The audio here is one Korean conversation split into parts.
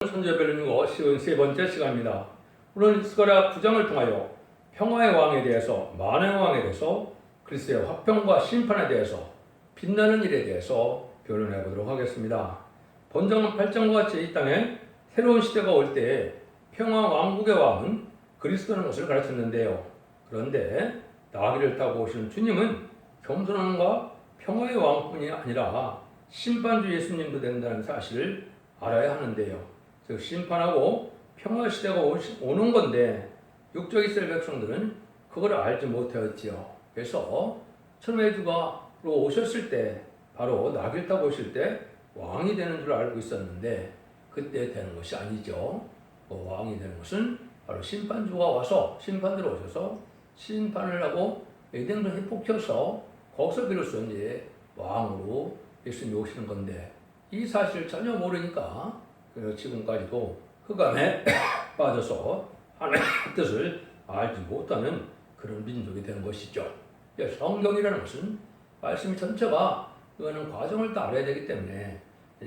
선제별님과 쉬운 세 번째 시간입니다. 오늘 스가랴 9장을 통하여 평화의 왕에 대해서, 만왕의 왕에 대해서, 그리스도의 화평과 심판에 대해서, 빛나는 일에 대해서 변론해 보도록 하겠습니다. 본章 8장과 같이 이 땅에 새로운 시대가 올 때 평화 왕국의 왕은 그리스도라는 것을 가르쳤는데요. 그런데 나귀를 타고 오시는 주님은 겸손함과 평화의 왕뿐이 아니라 심판주 예수님도 된다는 사실을 알아야 하는데요. 즉 심판하고 평화 시대가 오는 건데 육적 이스라엘 백성들은 그걸 알지 못하였지요. 그래서 처음에 주가 오셨을 때 바로 나귀를 타고 오실 때 왕이 되는 줄 알고 있었는데 그때 되는 것이 아니죠. 왕이 되는 것은 바로 심판주가 와서 심판대로 오셔서 심판을 하고 에덴을 회복해서 거기서 비로소 이제 왕으로 예수님이 오시는 건데 이 사실을 전혀 모르니까 그래서 지금까지도 흑암에 빠져서 하나님의 뜻을 알지 못하는 그런 민족이 되는 것이죠. 성경이라는 것은 말씀 전체가 그거는 과정을 다 알아야 되기 때문에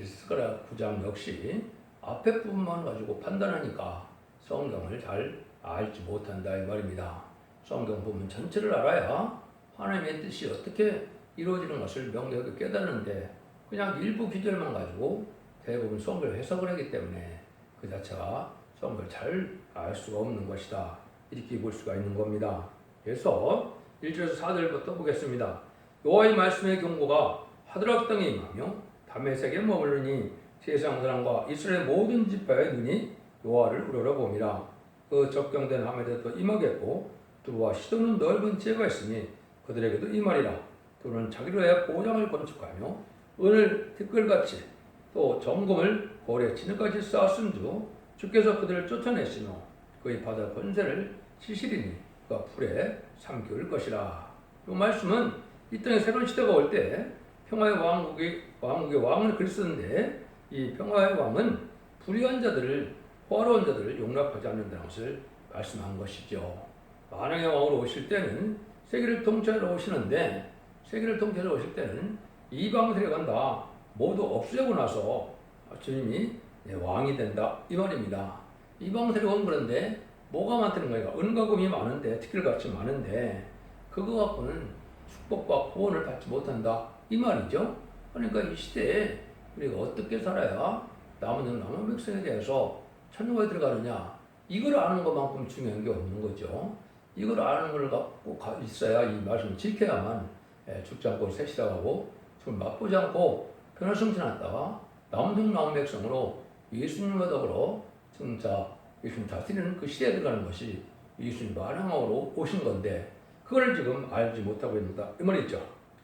스가랴 9장 역시 앞에 부분만 가지고 판단하니까 성경을 잘 알지 못한다 이 말입니다. 성경 부분 전체를 알아야 하나님의 뜻이 어떻게 이루어지는 것을 명확하게 깨닫는데 그냥 일부 기절만 가지고 대부분 성경을 해석을 하기 때문에 그 자체가 성경을 잘 알 수가 없는 것이다. 이렇게 볼 수가 있는 겁니다. 그래서 1절에서 4절부터 보겠습니다. 여호와의 말씀의 경고가 하드락 땅에 임하며 다메섹에 머무르니 세상 사람과 이스라엘 모든 지파의 눈이 여호와를 우러러봅니다. 그 적경된 함에도 임하겠고 두루와 시도는 넓은 지혜가 있으니 그들에게도 임하리라. 두루는 자기로 해 보장을 건축하며 은을 티끌같이 또 점검을 고래 진흙까지 쌓았은 주 주께서 그들을 쫓아내시며 그의 바다 번제를 치시리니 그가 불에 삼킬 것이라. 이 말씀은 이 땅에 새로운 시대가 올 때 평화의 왕국의 왕은 그리스도인데 이 평화의 왕은 불의한 자들을 호화로운 자들을 용납하지 않는다는 것을 말씀한 것이죠. 만왕의 왕으로 오실 때는 세계를 통치하러 오시는데 세계를 통치하러 오실 때는 이방 세력은 다 모두 없애고 나서 주님이 왕이 된다 이 말입니다. 이방 세력은 그런데 뭐가 많다는 거예요? 은과 금이 많은데 티끌같이 많은데 그거 갖고는 축복과 구원을 받지 못한다 이 말이죠. 그러니까 이 시대에 우리가 어떻게 살아야 남은 백성에 대해서 천국에 들어가느냐 이걸 아는 것만큼 중요한 게 없는 거죠. 이걸 아는 걸 갖고 있어야 이 말씀을 지켜야만 죽지 않고 새시다가고 좀 맛보지 않고 변화 승진했다가 남은 백성으로 예수님과 더불어 승자 예수님 다스리는 그 시대에 들어가는 것이 예수님 만왕으로 오신 건데 그걸 지금 알지 못하고 있다 이 말이죠.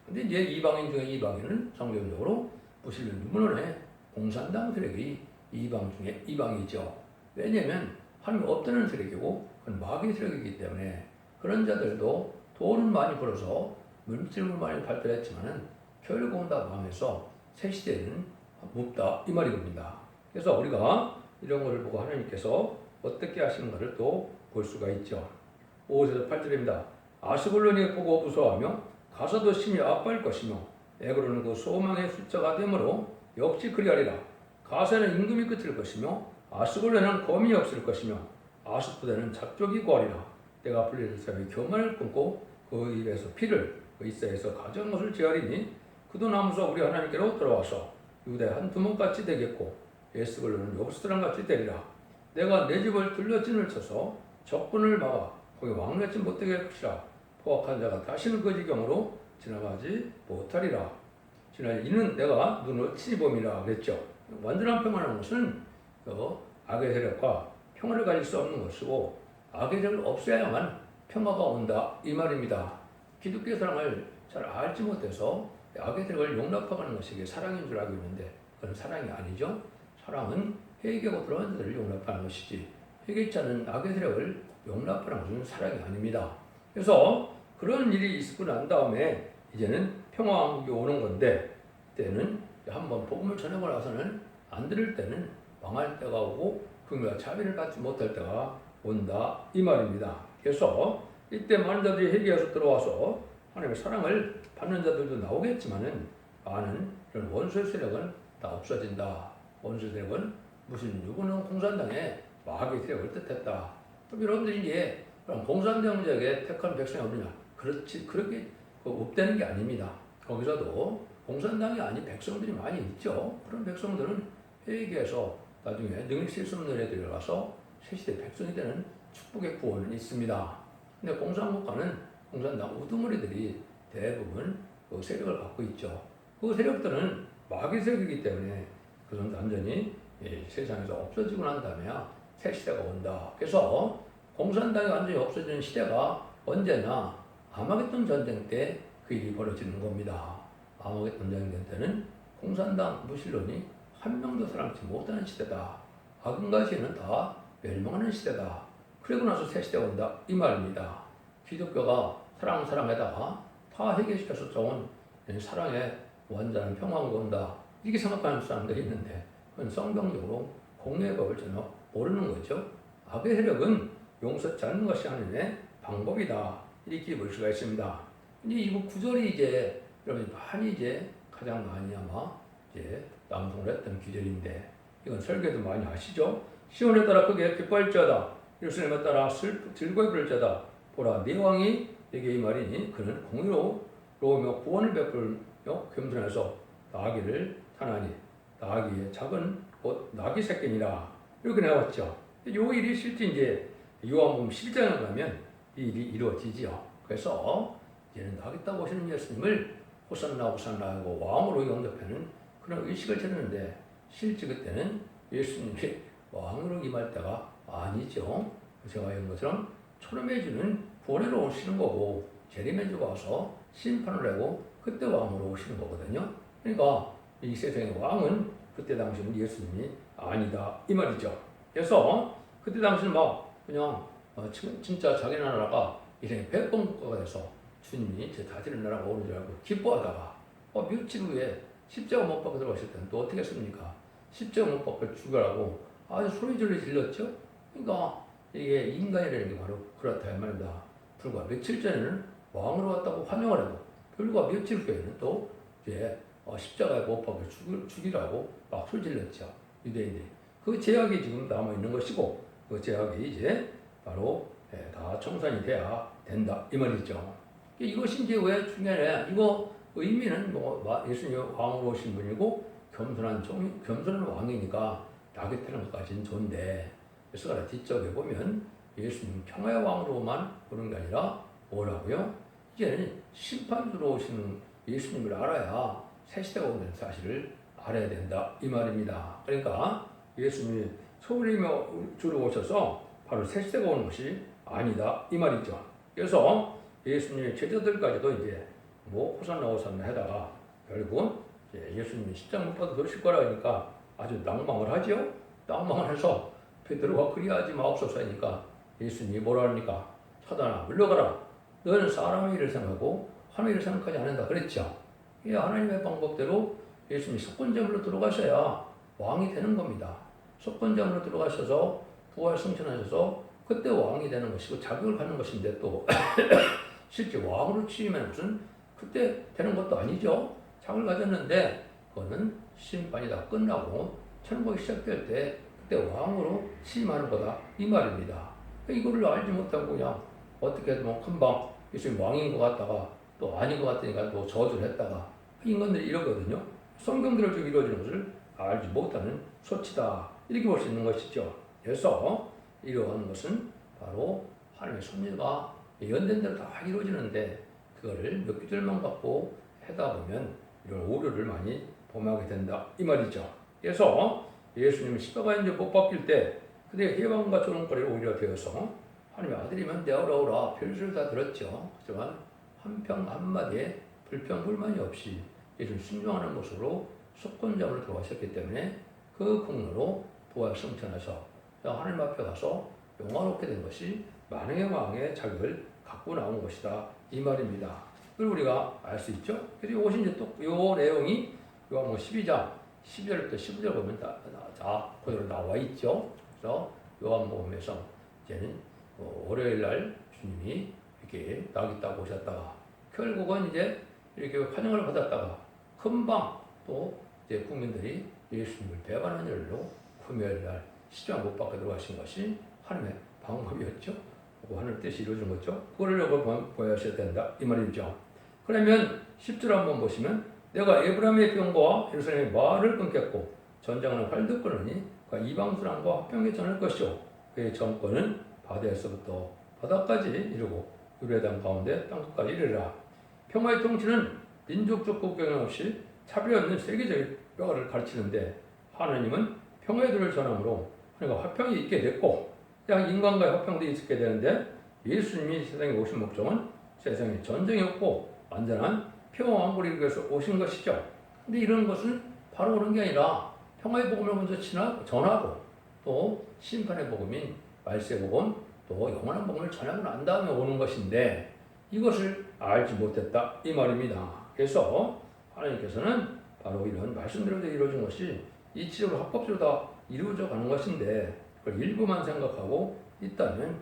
근데 이제 이방인 중에 이방인은 성경적으로 무슬림 유문론의 공산당 세력이 이방 중에 이방이죠. 왜냐하면 하나님 없다는 세력이고 그건 마귀의 세력이기 때문에 그런 자들도 돈을 많이 벌어서 물질을 많이 발달했지만은 결국은 다 망해서 새 시대는 묻다 이 말입니다. 그래서 우리가 이런 것을 보고 하나님께서 어떻게 하시는가를 또 볼 수가 있죠. 5절에서 8절입니다. 아스글론이 보고 무서워하며 가서도 심히 아파할 것이며 에그로는 그 소망의 숫자가 되므로 역시 그리하리라. 가서는 임금이 끝일 것이며 아스글론에는 검이 없을 것이며 아스푸데는 잡족이 구하리라. 때가 풀릴 사람이 교만을 끊고 그 입에서 피를 그 이사에서 가져온 것을 제하리니 그도 나무서 우리 하나님께로 돌아와서 유대 한 두목같이 되겠고 에스글론은 여부스랑같이 되리라. 내가 내 집을 둘러진을 쳐서 적군을 막아 거기 왕래치 못되게 할 것이라. 포악한 자가 다시는 그 지경으로 지나가지 못하리라. 이는 내가 눈을 친히 봄이라 그랬죠. 완전한 평화라는 것은 악의 세력과 평화를 가질 수 없는 것이고 악의 세력을 없애야만 평화가 온다 이 말입니다. 기독교의 사랑을 잘 알지 못해서 악의 세력을 용납하는 것이 사랑인 줄 알고 있는데 그건 사랑이 아니죠. 사랑은 회개하고 들어간 자들을 용납하는 것이지 회개치 않은 악의 세력을 용납하는 것은 사랑이 아닙니다. 그래서 그런 일이 있고 난 다음에 이제는 평화왕국이 오는 건데 그때는 한번 복음을 전하고 나서는 안 들을 때는 망할 때가 오고 긍휼과 자비를 받지 못할 때가 온다 이 말입니다. 그래서 이때 많은 자들이 회개해서 들어와서 하나님의 사랑을 받는 자들도 나오겠지만은 많은 이런 원수의 세력은 다 없어진다. 원수의 세력은 무슨 누구는 공산당의 마귀의 세력을 뜻했다. 그럼 여러분들이 이제 그럼 공산당적에 택한 백성이 어디냐? 그렇지 그렇게 없다는 게 아닙니다. 거기서도 공산당이 아닌 백성들이 많이 있죠. 그런 백성들은 회개해서 나중에 능력 실습론에 들어가서 새시대 백성이 되는 축복의 구원은 있습니다. 근데 공산국가는 공산당 우두머리들이 대부분 그 세력을 갖고 있죠. 그 세력들은 마귀 세력이기 때문에 그것은 완전히 세상에서 없어지고 난 다음에 새 시대가 온다. 그래서 공산당이 완전히 없어지는 시대가 언제나 아마겟돈 전쟁 때 그 일이 벌어지는 겁니다. 아마겟돈 전쟁 때는 공산당 무신론이 한 명도 살아남지 못하는 시대다. 악인과 죄는 다 멸망하는 시대다. 그리고 나서 새 시대가 온다. 이 말입니다. 기독교가 사랑에다가 다 해결시켜서 좋은 사랑의 완전한 평화가 온다. 이렇게 생각하는 사람들이 있는데 그건 성경적으로 공의의 법을 전혀 모르는 거죠. 악의 세력은 용서치 않는 것이 하나님의 방법이다. 이렇게 볼 수가 있습니다. 이제 이 구절이 이제 여러분이 많이 이제 가장 많이 아마 이제 낭송을 했던 구절인데 이건 설교도 많이 아시죠? 시온에 따라 크게 기뻐할지어다. 예루살렘에 따라 즐거이 부를지어다. 보라 네 왕이 내게 이 말이니 그는 공의로우며 구원을 베풀며 겸손해서 나귀를 타나니 나귀의 작은 곧 나귀 새끼니라. 이렇게 나왔죠. 이 일이 실제 이제 요한복음 11장에 가면 이 일이 이루어지지요. 그래서 이제는 나귀 타고 오시는 예수님을 호산나 호산나하고 왕으로 영접하는 그런 의식을 찾는데 실제 그때는 예수님이 왕으로 임할 때가 아니죠. 제가 이런 것처럼 초림해주는 구원으로 오시는 거고 재림해주고 와서 심판을 하고 그때 왕으로 오시는 거거든요. 그러니까 이 세상의 왕은 그때 당시는 예수님이 아니다 이 말이죠. 그래서 그때 당시는 막 그냥 진짜 자기 나라가 이렇게 백범국가가 돼서 주님이 제 다스리는 나라가 오는 줄 알고 기뻐하다가 며칠 후에 십자가 못 박혀 들어가실 때는 또 어떻게 했습니까? 십자가 못 박혀 죽여라고 아주 소리질러 질렀죠. 그러니까 이게 인간이라는 게 바로 그렇다 이 말입니다. 불과 며칠 전에는 왕으로 왔다고 환영을 하고 불과 며칠 후에는 또 이제 십자가에 못 박혀 죽이라고 막 소리질렀죠. 유대인들이. 그 제약이 지금 남아 있는 것이고 그 제약이 이제 바로 다 청산이 돼야 된다 이 말이죠. 이것이 이제 왜 중요해? 이거 의미는 예수님 왕으로 오신 분이고 겸손한 왕이니까 나귀 타는 것까지는 좋은데 그래서 뒤쪽에 보면 예수님 평화의 왕으로만 오는 게 아니라 뭐라고요? 이제는 심판주로 오시는 예수님을 알아야 새 시대가 온다는 사실을 알아야 된다 이 말입니다. 그러니까 예수님이 소리며 주로 오셔서 바로 새 시대가 오는 것이 아니다 이 말이죠. 그래서 예수님의 제자들까지도 이제 호산나 하다가 결국은 예수님이 십자가 못 박혀 그러실 거라 하니까 아주 낭망을 하죠. 낭망을 해서 베드로가 그리하지 마옵소서 하니까 예수님이 뭐라 합니까? 사단아 물러가라. 너는 사람의 일을 생각하고 하나님의 일을 생각하지 않는다 그랬죠. 이 하나님의 방법대로 예수님이 석권자물로 들어가셔야 왕이 되는 겁니다. 석권자물로 들어가셔서 부활 승천하셔서 그때 왕이 되는 것이고 자격을 갖는 것인데 또 실제 왕으로 취임하는 것은 그때 되는 것도 아니죠. 자격을 가졌는데 그거는 심판이 다 끝나고 천국이 시작될 때 그때 왕으로 취임하는 거다 이 말입니다. 이거를 알지 못하고 그냥 어떻게 금방 예수님 왕인 것 같다가 또 아닌 것 같으니까 또 저주를 했다가 인간들이 이러거든요. 성경대로 좀 이루어지는 것을 알지 못하는 소치다 이렇게 볼 수 있는 것이죠. 그래서 이러한 것은 바로 하나님의 섭리가 연된 대로 다 이루어지는데 그거를 몇 구절만 갖고 하다 보면 이런 오류를 많이 범하게 된다 이 말이죠. 그래서 예수님은 십자가에 이제 못 박힐 때 그때 해방과 조롱거리를 오히려 되어서 하나님의 아들이면 되어라오라 별수를 다 들었죠. 하지만 한평 한마디에 불평 불만이 없이 예수님 순종하는 모습으로 석권자로 들어가셨기 때문에 그 공로로 부활 승천해서 하나님 앞에 가서 영화롭게 된 것이 만왕의 왕의 자격을 갖고 나온 것이다 이 말입니다. 그걸 우리가 알 수 있죠. 그래서 이것이 이제 또 요 내용이 요한복음 12장 12절부터 15절 보면 다 그대로 나와 있죠. 그래서 요한복음에서 이제는 월요일 날 주님이 이렇게 나귀 타고 오셨다가 결국은 이제 이렇게 환영을 받았다가 금방 또 이제 국민들이 예수님을 배반한 일로 금요일 날 시장 못 받고 들어가신 것이 하나님의 방법이었죠. 하나님의 뜻이 이루어진 거죠. 그거를 여러분 보여야 된다 이 말이죠. 그러면 10절 한번 보시면 내가 에브라임의 병과 예루살렘의 말을 끊겠고 전장은 활도 끊으니 그 이방 사람과 화평에 전할 것이요 그의 정권은 바다에서부터 바다까지 이르고 유레단 가운데 땅끝까지 이르리라. 평화의 통치는 민족적 국경 없이 차별이 없는 세계적인 평화를 가르치는데 하나님은 평화의 도를 전함으로 그러니까 화평이 있게 됐고 그냥 인간과의 화평도 있게 되는데 예수님이 세상에 오신 목적은 세상에 전쟁이 없고 완전한 평화 왕국을 이루기 위해서 오신 것이죠. 근데 이런 것은 바로 그런 게 아니라 평화의 복음을 먼저 전하고 또 심판의 복음인 말세의 복음 또 영원한 복음을 전하고 난 다음에 오는 것인데 이것을 알지 못했다 이 말입니다. 그래서 하나님께서는 바로 이런 말씀대로 이루어진 것이 이치적으로 합법적으로 다 이루어져 가는 것인데 그걸 일부만 생각하고 있다면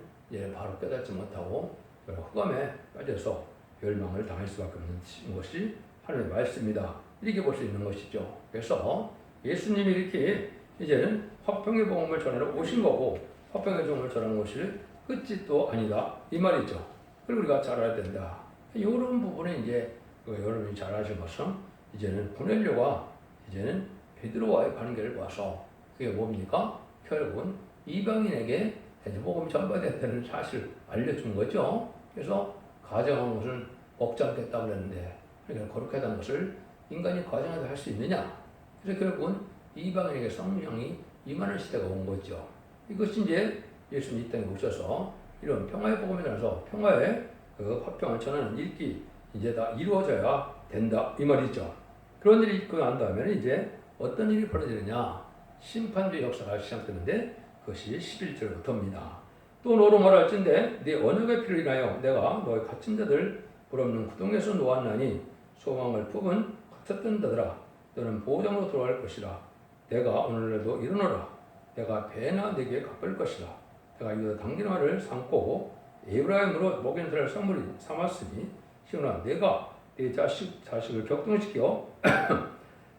바로 깨닫지 못하고 흑암에 빠져서 멸망을 당할 수밖에 없는 것이 하나님의 말씀이다. 이렇게 볼 수 있는 것이죠. 그래서 예수님이 이렇게 이제는 화평의 복음을 전하러 오신 거고 화평의 복음을 전하는 것이 끝이 또 아니다 이 말이죠. 그리고 우리가 잘 알아야 된다. 이런 부분에 이제 여러분이 잘 아시는 것은 이제는 고넬료가 이제는 베드로와의 관계를 봐서 그게 뭡니까? 결국은 이방인에게 복음이 전파됐다는 사실을 알려준 거죠. 그래서 가정한 것을 먹지 않겠다고 그랬는데 그러니까 거룩하다는 것을 인간이 가정해서 할 수 있느냐? 그래서 결국은 이방인에게 성령이 임하는 시대가 온 거죠. 이것이 이제 예수님이 이 땅에 오셔서 이런 평화의 복음에 대해서 평화의 그 화평을 전하는 일기 이제 다 이루어져야 된다 이 말이죠. 그런 일이 있고 난 다음에 이제 어떤 일이 벌어지느냐? 심판주의 역사가 시작되는데 그것이 11절부터입니다. 또 너로 말할진대 네 언약의 피를 인하여 내가 너의 갇힌 자들 부럽는 구덩이에서 놓았나니 소망을 품은 갇혔던 자들아 너는 보호장으로 들어갈 것이라. 내가 오늘날도 일어나라. 내가 배나 네게 갚을 것이라. 내가 유다 당기나를 삼고 에브라임으로 먹인 자를 선물이 삼았으니 시온아 내가 네 자식을 격동시켜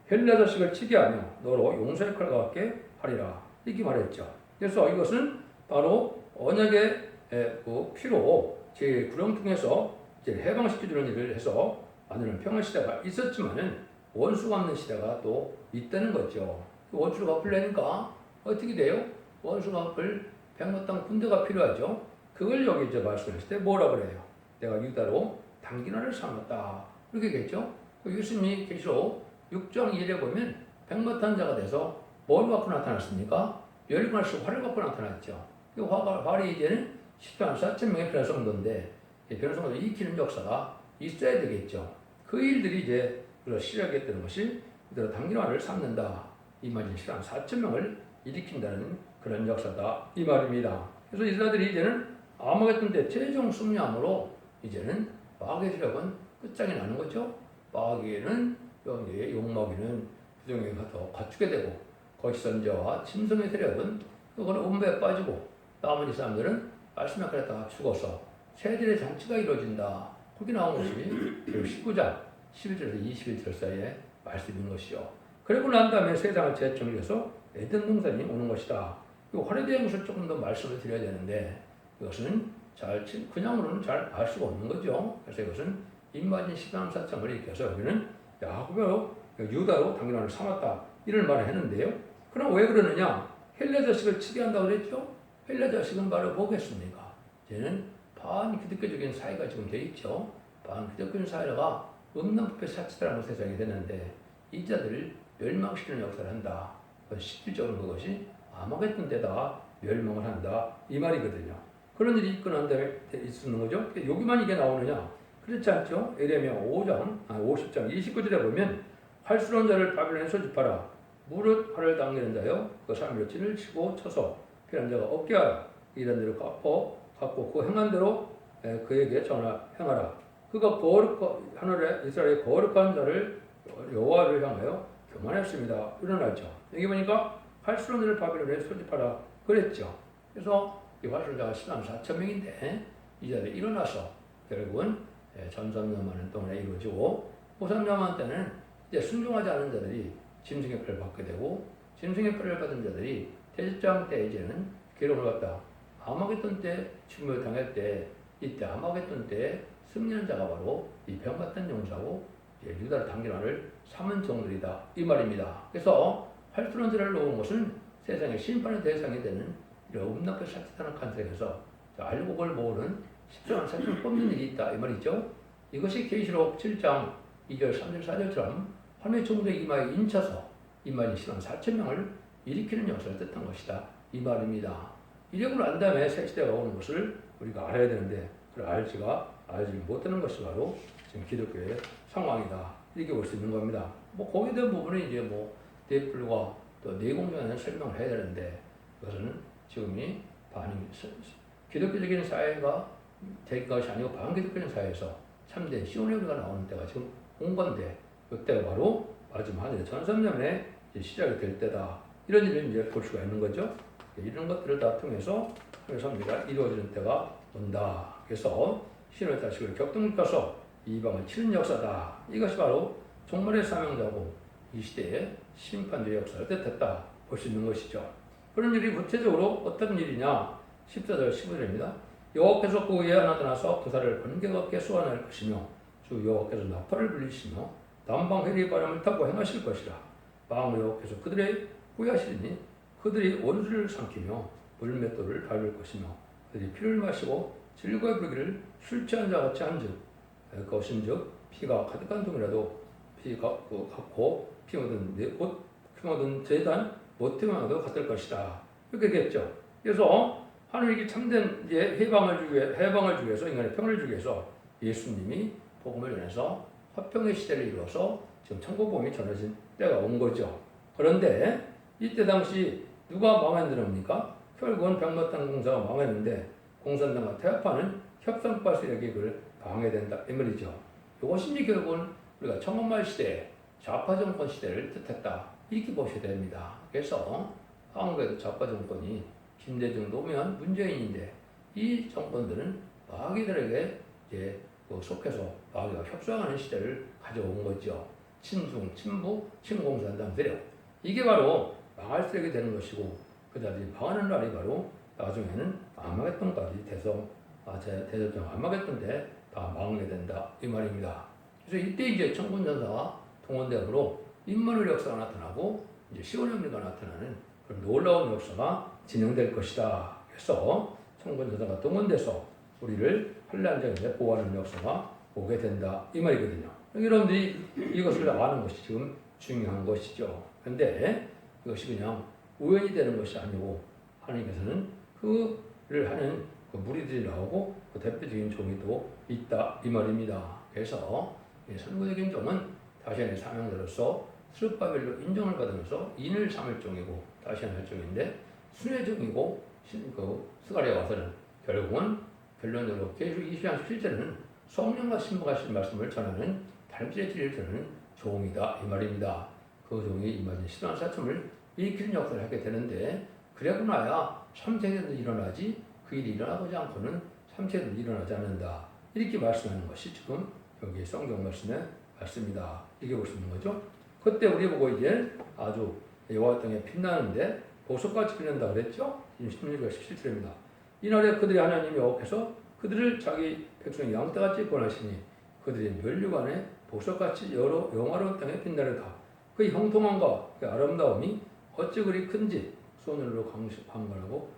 헬라 자식을 치게 하며 너로 용서의 칼과 같게 하리라. 이렇게 말했죠. 그래서 이것은 바로 언약의 그 피로 제 구령통해서 이제 해방시켜주는 일을 해서 만드는 평화 시대가 있었지만은 원수가 없는 시대가 또 있다는 거죠. 원수를 갚으려니까 어떻게 돼요? 원수가 갚을 백마 땅 군대가 필요하죠. 그걸 여기 이제 말씀했을 때 뭐라 그래요? 내가 유다로 당기나를 삼았다. 이렇게 겠죠. 예수님이 계시록 6장 1에 보면 백마탄 자가 돼서 뭘 갖고 나타났습니까? 열관씩 활을 갖고 나타났죠. 그 활이 이제는 10만 4천 명의 변성도인데 변성도 익히는 역사가 있어야 되겠죠. 그 일들이 이제 시작했다는 것이 그대로 당기나를 삼는다. 이 말이 10만 4천 명을 일으킨다는 그런 역사다. 이 말입니다. 그래서 이스라엘이 이제는 아마겟돈 때 최종 승리함으로 이제는 마귀의 세력은 끝장이 나는 거죠. 마귀는 여기에 욕먹이는 부정에 가서 갖추게 되고 거짓 선지자와 짐승의 세력은 그거는 음배에 빠지고 나머지 사람들은 말씀에 그랬다가 죽어서 세대의 잔치가 이루어진다. 거기 나온 것이 19장 11절에서 21절 사이에 말씀인 것이죠. 그리고 난 다음에 세상을 재정해서 에덴 동산이 오는 것이다. 이 활에 대한 것을 조금 더 말씀을 드려야 되는데 이것은 그냥으로는 잘 알 수가 없는 거죠. 그래서 이것은 입맞은 14장을 일으켜서 여기는 야곱으로 유다로 당기나를 삼았다. 이런 말을 했는데요. 그럼 왜 그러느냐? 헬라 자식을 치게 한다고 그랬죠? 헬라 자식은 바로 뭐겠습니까? 이제는 반기독교적인 사회가 지금 돼 있죠. 반기독교적인 사회가 음란법에 사치라는 세상이 되는데 이 자들을 멸망시키는 역사를 한다. 실질적으로 그것이 아마겟돈 때다 멸망을 한다. 이 말이거든요. 그런 일이 있고 난 다음에 있는 거죠. 여기만 이게 나오느냐? 그렇지 않죠? 예레미야 50장 29절에 보면 활수로운 자를 바벨론에 소집하라. 무릇 활을 당기는 자여 그 사람으로 찐을 치고 쳐서 필요한 자가 없게 하라. 이런 대로 갚고 그 행한 대로 그에게 행하라. 그가 하늘에 이스라엘의 거룩한 자를 여호와를 향하여 교만했습니다. 일어났죠. 여기 보니까 활수로운 자를 바벨론에 소집하라 그랬죠. 그래서 이 활수로운 자가 14만 4천 명인데 이 자들이 일어나서 결국은 전삼년만은 동안에 이루어지고 5, 3년만 때는 이제 순종하지 않은 자들이 짐승의 표를 받게 되고 짐승의 뼈를 받은 자들이 대접장 때 이제는 괴로움을 갖다 아마겟돈 때 죽음을 당할 때 이때 아마겟돈 때 승리하는 자가 바로 이 병같은 용사고 유다를 단결하를 삼은 종들이다 이 말입니다. 그래서 활두론지를 놓은 것은 세상의 심판의 대상이 되는 이런 음란하게 삭제하는 관점에서 알곡을 모으는 십자가는 사실을 뽑는 일이 있다 이 말이죠. 이것이 계시록 7장 2절 3절 4절처럼 하나님의 종들의 이마에 인쳐서 이마에 신앙 4,000명을 일으키는 역사를 뜻한 것이다 이 말입니다. 이력을 안 다음에 새 시대가 오는 것을 우리가 알아야 되는데 그걸 알지 못하는 것이 바로 지금 기독교의 상황이다 이렇게 볼 수 있는 겁니다. 뭐 거기에 대한 부분은 이제 뭐 대풀과 또 내공면에 설명을 해야 되는데 그것은 지금이 기독교적인 사회가 될 것이 아니고 반기독교적인 사회에서 참된 시온의 우리가 나오는 때가 지금 온 건데 그때가 바로 마지막 하늘의 전선년에 시작이 될 때다 이런 일을 이제 볼 수가 있는 거죠. 이런 것들을 다 통해서 하늘의 섭리가 이루어지는 때가 온다. 그래서 신의 자식을 격동묶어서 이방을 치는 역사다. 이것이 바로 종말의 사명자고 이 시대의 심판의 역사를 뜻했다 볼 수 있는 것이죠. 그런 일이 구체적으로 어떤 일이냐 14절 15절입니다. 여호와께서 그 위에 하나 떠나서 그 살을 번개같게 쏘아낼 것이며 주 여호와께서 나팔을 불리시며 남방 회리의 바람을 타고 행하실 것이라. 망 여호와께서 그들의 후회하시리니 그들이 원수를 삼키며 물맷돌을 밟을 것이며 그들이 피를 마시고 즐거이 부르기를 술 취한 자같이 한즉 그것인즉 피가 가득한 통이라도 피가 같고 피 묻은 재단 모태만도 같을 것이다 이렇게 되겠죠. 그래서 하나님이 참된 이제 해방을 주기 위해서 인간의 평을 주기 위해서 예수님이 복음을 전해서 화평의 시대를 이루어서 지금 천국복음이 전해진 때가 온 거죠. 그런데 이때 당시 누가 망했느냐입니까? 결국은 병마탄 공사가 망했는데 공산당과 태아파는 협상파수의 계획을 방해된다 이 말이죠. 이것이 결국은 우리가 청원말 시대, 좌파 정권 시대를 뜻했다 이렇게 보셔야 됩니다. 그래서 한국에도 좌파 정권이 김대중도 오면 문재인인데 이 정권들은 마귀들에게 이제 속해서 마귀가 협상하는 시대를 가져온 거죠. 친중, 친부, 친공산당 세력 이게 바로 망할 세력이 되는 것이고 그다음에 망하는 날이 바로 나중에는 아마겟돈까지 돼서 대접장 아마겟돈 때 다 망하게 된다 이 말입니다. 그래서 이때 이제 천군전사와 동원대으로 임마누엘 역사가 나타나고 이제 시온의 가 나타나는 그런 놀라운 역사가 진행될 것이다. 그래서 천군전사가 동원돼서 우리를 환난장에 보호하는 역사가 오게 된다 이 말이거든요. 여러분들이 이것을 아는 것이 지금 중요한 것이죠. 그런데 이것이 그냥 우연이 되는 것이 아니고 하나님께서는 그를 하는 그 무리들이 나오고 그 대표적인 종이 또 있다 이 말입니다. 그래서 선구적인 종은 다시안의 사명자로서 스룹바벨로 인정을 받으면서 인을 삼을 종이고 다시안 할 종인데 순회 종이고 스가랴 와서는 결국은 결론적으로 계속 20장 17절은 성령과 신부가 하신 말씀을 전하는 달빛의 진리를 전하는 종이다 이 말입니다. 그 종이 임하신 신앙 사춤을 일으키는 역사를 하게 되는데 그래고 나야 3세기도 일어나지 그 일이 일어나지 않고는 3세기도 일어나지 않는다 이렇게 말씀하는 것이 지금 여기 성경 말씀의 말씀이다 이렇게 볼 수 있는 거죠. 그때 우리 보고 이제 아주 여호와 땅에 빛나는데 보석같이 빛난다 그랬죠. 16절 17절입니다. 이날에 그들이 하나님 여호와께서 그들을 자기 백성 양떼같이 권하시니 그들이 면류관에 보석같이 여러 영화로운 땅에 빛나려다. 그 형통함과 그 아름다움이 어찌 그리 큰지 손으로 강건하고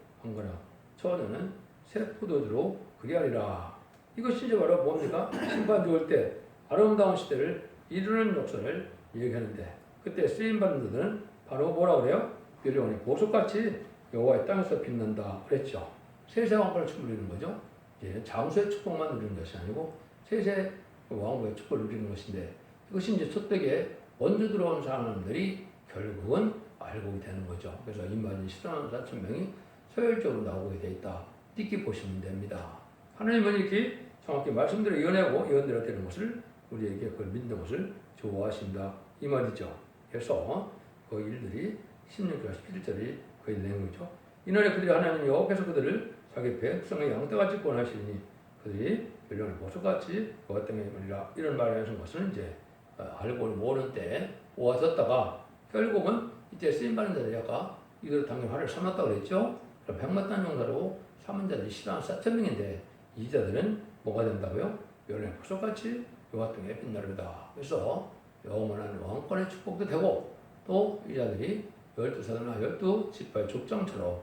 처녀는 새 포도주로 그리하리라. 이것이 이제 바로 뭡니까? 심판 좋을 때 아름다운 시대를 이루는 역사를 얘기하는데 그때 쓰임받는 자들은 바로 뭐라 그래요? 면류관이 보석같이 여호와의 땅에서 빛난다 그랬죠. 세세 왕국을 누리는 거죠. 이제 장수의 축복만 누리는 것이 아니고 세세 왕국의 축복을 누리는 것인데 이것이 이제 첫대에 먼저 들어온 사람들이 결국은 알고 되는 거죠. 그래서 인만이 14만 4천 명이 서열적으로 나오게 돼 있다. 이렇게 보시면 됩니다. 하나님은 이렇게 정확히 말씀대로 예언대로 되는 것을 우리에게 그걸 믿는 것을 좋아하신다 이 말이죠. 그래서 그 일들이 16절 17절이 그 내용이죠. 이날에 그들이 하나님 여호와께서 그들을 자기 백성의 양떼같이 권하시니 그들이 멸령을 보석같이 그것 때문에 이런 말을 하신 것은 이제 알고 모르는 때 오아졌다가 결국은 이때 쓰임받는 자들이 아까 이걸 당연히 화를 삼았다고 그랬죠. 그럼 백마탄 용사로 삼은 자들이 114,000명인데 이 자들은 뭐가 된다고요? 여름의 보석같이 요한등에 빛나르다. 그래서 영원한 왕권의 축복도 되고 또 이 자들이 12사도나 12지파의 족장처럼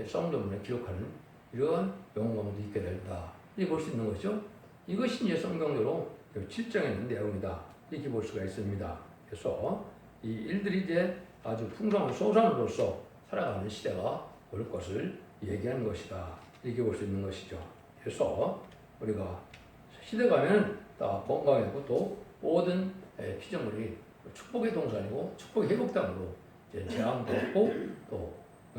성도문에 기록하는 이러한 영광도 있게 된다. 이렇게 볼 수 있는 거죠. 이것이 이제 성경대로 7장에 있는 내용이다. 이렇게 볼 수가 있습니다. 그래서 이 일들이 이제 아주 풍성한 소산으로서 살아가는 시대가 올 것을 얘기하는 것이다. 이렇게 볼 수 있는 것이죠. 그래서 우리가 시대 가면 다 건강하고 또 모든 피조물이 축복의 동산이고 축복의 회복당으로 이제 재앙도 없고 또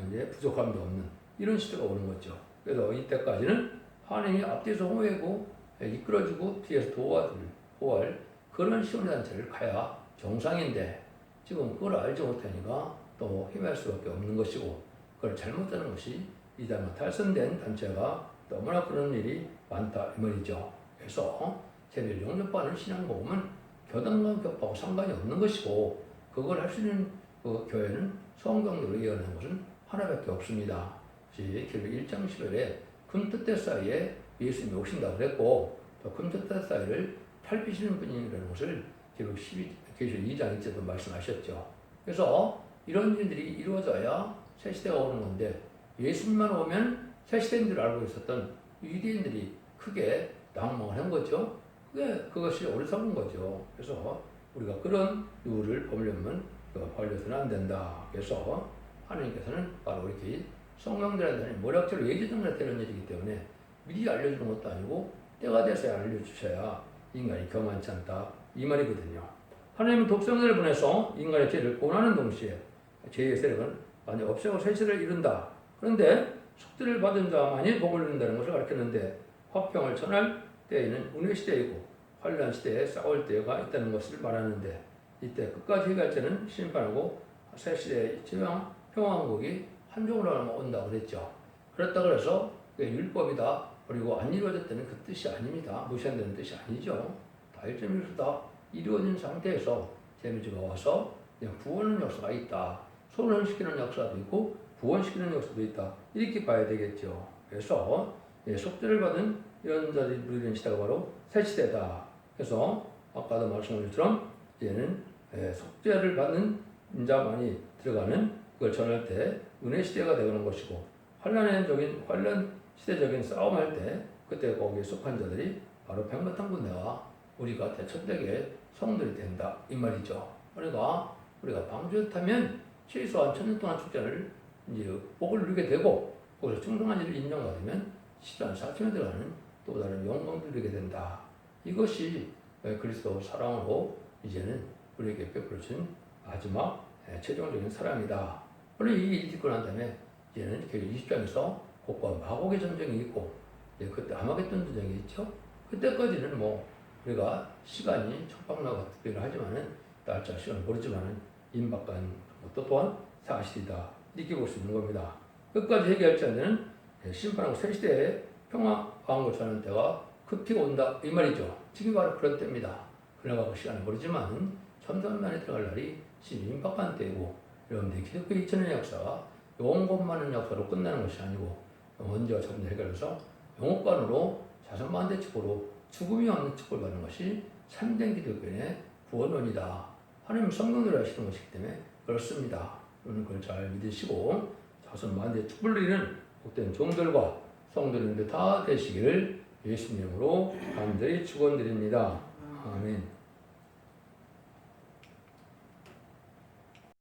이제 부족함도 없는 이런 시대가 오는 거죠. 그래서 이때까지는 하나님이 앞뒤에서 호해고 이끌어주고 뒤에서 도와줄 그런 시온단체를 가야 정상인데 지금 그걸 알지 못하니까 또 힘할 수밖에 없는 것이고 그걸 잘못하는 것이 이 단어 탈선된 단체가 너무나 그런 일이 많다 이 말이죠. 그래서 제를 영접하는 신앙복음은 교단과 격하고 상관이 없는 것이고 그걸 할 수 있는 그 교회는 성경대로 예언한 것은 하나밖에 없습니다. 계시록 1장 10절에 금뜻대 사이에 예수님이 오신다고 그랬고 또 금뜻대 사이를 탈피시는 분이라는 것을 계시록 2장 1절도 말씀하셨죠. 그래서 이런 일들이 이루어져야 새 시대가 오는 건데 예수님만 오면 새 시대인 줄 알고 있었던 유대인들이 크게 낭망을 한 거죠. 그것이 어리석은 거죠. 그래서 우리가 그런 유를 범려면 벌려서는 안 된다. 그래서 하나님께서는 바로 이렇게 성경들한테 모략적으로 예지정날 되는 일이기 때문에 미리 알려주는 것도 아니고 때가 돼서야 알려주셔야 인간이 교만치 않다. 이 말이거든요. 하나님은 독생자를 보내서 인간의 죄를 고난하는 동시에 죄의 세력은 완전히 없애고 새 시대를 이룬다. 그런데 속죄를 받은 자만이 복을 누린다는 것을 가르쳤는데 화평을 전할 때에는 운의 시대이고 환란 시대에 싸울 때가 있다는 것을 말하는데 이때 끝까지 해갈 때는 심판하고 새 시대의 평화왕국이 한종으로 온다고 그랬죠. 그렇다 그래서 율법이다 그리고 안 이루어졌다는 그 뜻이 아닙니다. 무시한다는 뜻이 아니죠. 다 일점일수 다 이루어진 상태에서 재미지가 와서 구원하는 역사가 있다. 소원시키는 역사도 있고 구원시키는 역사도 있다. 이렇게 봐야 되겠죠. 그래서 속죄를 받은 이런 자들이 누리는 시대가 바로 새 시대다. 그래서 아까도 말씀드린 것처럼 이제는 속죄를 받는 자만이 들어가는 그걸 전할 때 은혜 시대가 되는 것이고 환란 시대적인 싸움할 때 그때 거기에 속한 자들이 바로 백마탄 군대와 우리가 대천대계 성들이 된다 이 말이죠. 그러니까 우리가 방주했다면 최소한 1000년 동안 축제를 이제 복을 누리게 되고 거기서 충성한 일을 인정받으면 10년 4천에 들어가는 또 다른 영광을 누리게 된다. 이것이 그리스도 사랑으로 이제는 우리에게 베풀어진 마지막 최종적인 사랑이다. 원래 이 일이 있고 난 다음에 이제는 20장에서 곡과 마곡의 전쟁이 있고 그때 아마겟돈 전쟁이 있죠. 그때까지는 뭐 우리가 시간이 촉박나고 특별히 하지만은 날짜 시간을 모르지만은 임박한 것도 또한 사실이다. 이렇게 볼 수 있는 겁니다. 끝까지 해결할 자는 심판하고 새 시대의 평화 왕국 전하는 때가 급히 온다 이 말이죠. 지금 바로 그런 때입니다. 그러나가 시간을 모르지만 천년만에 들어갈 날이 지금 임박한 때이고 여러분들이 기독교 2000년의 역사가 영원만한 역사로 끝나는 것이 아니고 언제와 점점 해결해서 영원관으로 자선만대 축복으로 죽음이 없는 축복을 받는 것이 참된 기독교인의 구원론이다. 하나님 성경대로 하시는 것이기 때문에 그렇습니다. 여러분 그걸 잘 믿으시고 자선만대 축복을 누리는 복된 종들과 성도님들 다 되시기를 예수님으로 간절히 축원드립니다. 아멘.